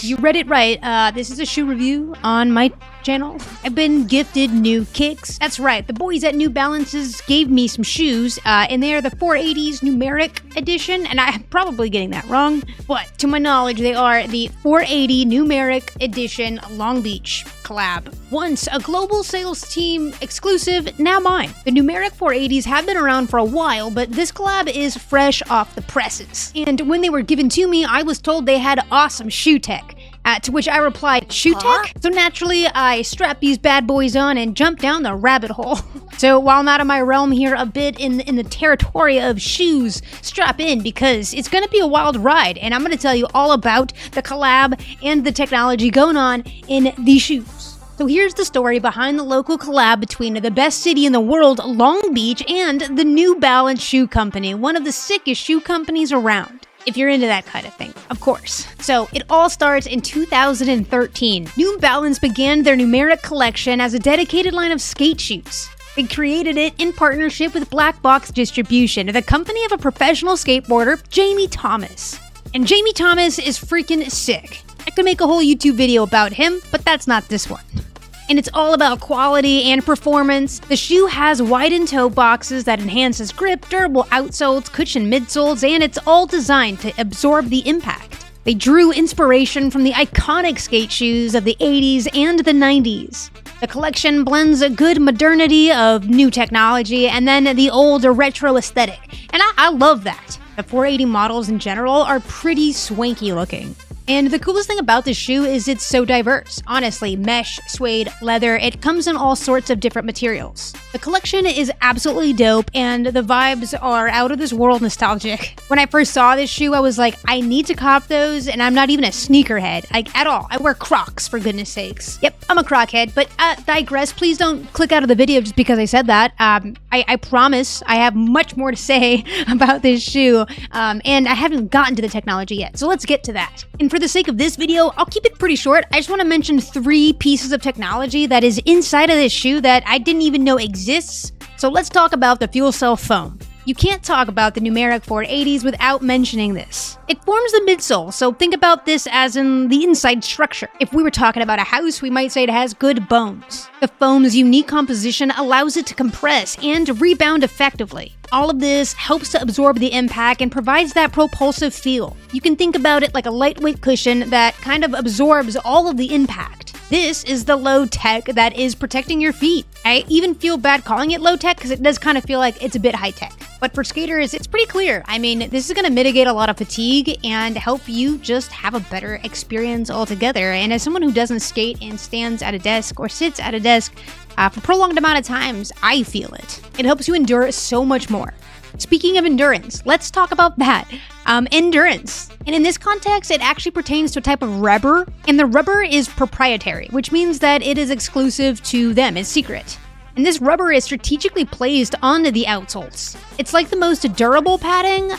You read it right. This is a shoe review on my channel. I've been gifted new kicks. That's right, the boys at New Balances gave me some shoes, and they are the 480s Numeric edition, and I'm probably getting that wrong, but to my knowledge, they are the 480 Numeric edition Long Beach collab. Once a global sales team exclusive, now mine. The Numeric 480s have been around for a while, but this collab is fresh off the presses. And when they were given to me, I was told they had awesome shoe tech. To which I replied, shoe tech? So naturally, I strapped these bad boys on and jumped down the rabbit hole. So while I'm out of my realm here a bit in the territory of shoes, strap in because it's gonna be a wild ride, and I'm gonna tell you all about the collab and the technology going on in these shoes. So here's the story behind the local collab between the best city in the world, Long Beach, and the New Balance shoe company, one of the sickest shoe companies around. If you're into that kind of thing, of course. So it all starts in 2013. New Balance began their Numeric collection as a dedicated line of skate shoes. They created it in partnership with Black Box Distribution, the company of a professional skateboarder, Jamie Thomas. And Jamie Thomas is freaking sick. I could make a whole YouTube video about him, but that's not this one. And it's all about quality and performance. The shoe has widened toe boxes that enhances grip, durable outsoles, cushion midsoles, and it's all designed to absorb the impact. They drew inspiration from the iconic skate shoes of the 80s and the 90s. The collection blends a good modernity of new technology and then the old retro aesthetic. And I love that. The 480 models in general are pretty swanky looking. And the coolest thing about this shoe is it's so diverse. Honestly, mesh, suede, leather, it comes in all sorts of different materials. The collection is absolutely dope, and the vibes are out of this world nostalgic. When I first saw this shoe, I was like, I need to cop those, and I'm not even a sneakerhead, like at all. I wear Crocs, for goodness sakes. Yep, I'm a Croc head, but digress. Please don't click out of the video just because I said that. I promise I have much more to say about this shoe, and I haven't gotten to the technology yet, so let's get to that. And for the sake of this video, I'll keep it pretty short. I just want to mention 3 pieces of technology that is inside of this shoe that I didn't even know exists. So let's talk about the FuelCell foam. You can't talk about the Numeric 480s without mentioning this. It forms the midsole, so think about this as in the inside structure. If we were talking about a house, we might say it has good bones. The foam's unique composition allows it to compress and rebound effectively. All of this helps to absorb the impact and provides that propulsive feel. You can think about it like a lightweight cushion that kind of absorbs all of the impact. This is the low tech that is protecting your feet. I even feel bad calling it low tech because it does kind of feel like it's a bit high tech. But for skaters, it's pretty clear. I mean, this is going to mitigate a lot of fatigue and help you just have a better experience altogether. And as someone who doesn't skate and stands at a desk or sits at a desk for prolonged amount of times, I feel it. It helps you endure so much more. Speaking of endurance, let's talk about that. Endurance. And in this context, it actually pertains to a type of rubber, and the rubber is proprietary, which means that it is exclusive to them, it's secret. And this rubber is strategically placed onto the outsoles. It's like the most durable padding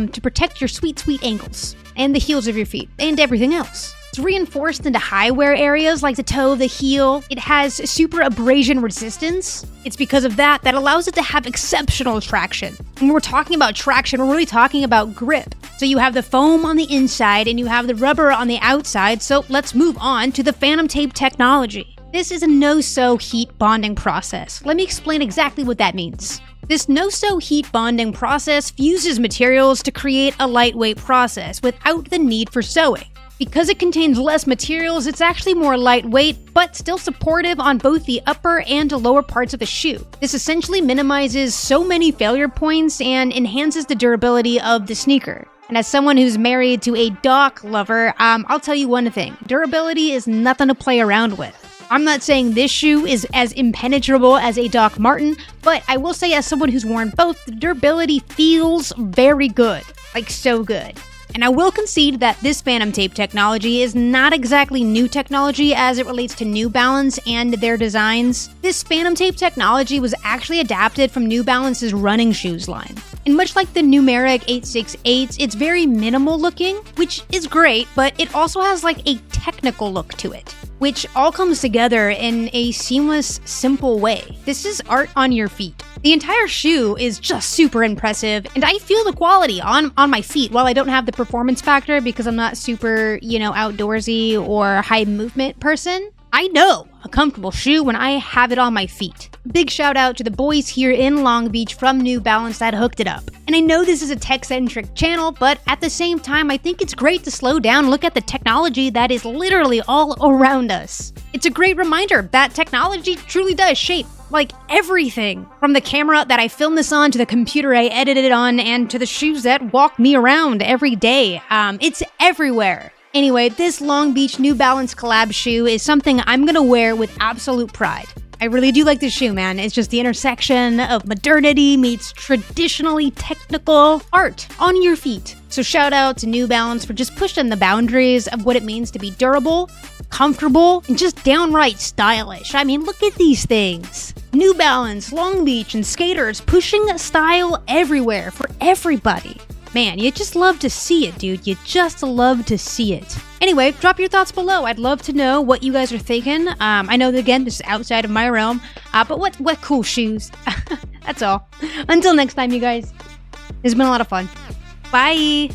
to protect your sweet ankles, and the heels of your feet, and everything else. It's reinforced into high wear areas like the toe, the heel. It has super abrasion resistance. It's because of that allows it to have exceptional traction. When we're talking about traction, we're really talking about grip. So you have the foam on the inside and you have the rubber on the outside, so let's move on to the phantom tape technology. This is a no-sew heat bonding process. Let me explain exactly what that means. This no-sew heat bonding process fuses materials to create a lightweight process without the need for sewing. Because it contains less materials, it's actually more lightweight, but still supportive on both the upper and lower parts of the shoe. This essentially minimizes so many failure points and enhances the durability of the sneaker. And as someone who's married to a Doc lover, I'll tell you one thing, durability is nothing to play around with. I'm not saying this shoe is as impenetrable as a Doc Marten, but I will say as someone who's worn both, the durability feels very good, like so good. And I will concede that this phantom tape technology is not exactly new technology as it relates to New Balance and their designs. This phantom tape technology was actually adapted from New Balance's running shoes line. And much like the Numeric 868s, it's very minimal looking, which is great, but it also has like a technical look to it, which all comes together in a seamless, simple way. This is art on your feet. The entire shoe is just super impressive, and I feel the quality on my feet. While I don't have the performance factor because I'm not super, outdoorsy or high movement person, I know a comfortable shoe when I have it on my feet. Big shout out to the boys here in Long Beach from New Balance that hooked it up. And I know this is a tech-centric channel, but at the same time, I think it's great to slow down and look at the technology that is literally all around us. It's a great reminder that technology truly does shape everything, from the camera that I film this on to the computer I edited it on and to the shoes that walk me around every day. It's everywhere. Anyway, this Long Beach New Balance collab shoe is something I'm gonna wear with absolute pride. I really do like this shoe, man. It's just the intersection of modernity meets traditionally technical art on your feet. So shout out to New Balance for just pushing the boundaries of what it means to be durable, comfortable, and just downright stylish. I mean, look at these things. New Balance, Long Beach, and skaters pushing style everywhere for everybody. Man, you just love to see it, dude. You just love to see it. Anyway, drop your thoughts below. I'd love to know what you guys are thinking. I know that, again, this is outside of my realm, but what cool shoes. That's all. Until next time, you guys. It's been a lot of fun. Bye.